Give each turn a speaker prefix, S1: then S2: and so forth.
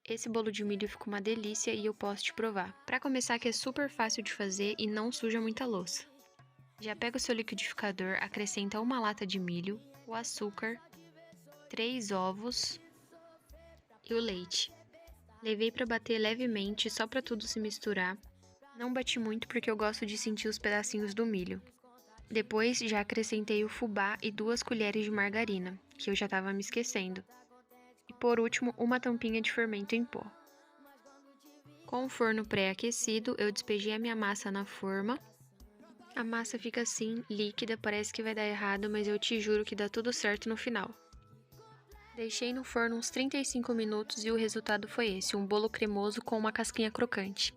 S1: Esse bolo de milho ficou uma delícia e eu posso te provar. Para começar, que é super fácil de fazer e não suja muita louça. Já pega o seu liquidificador, acrescenta uma lata de milho, o açúcar, 3 ovos e o leite. Levei para bater levemente só para tudo se misturar. Não bati muito porque eu gosto de sentir os pedacinhos do milho. Depois já acrescentei o fubá e 2 colheres de margarina, que eu já estava me esquecendo. E por último, uma tampinha de fermento em pó. Com o forno pré-aquecido, eu despejei a minha massa na forma. A massa fica assim, líquida, parece que vai dar errado, mas eu te juro que dá tudo certo no final. Deixei no forno uns 35 minutos e o resultado foi esse, um bolo cremoso com uma casquinha crocante.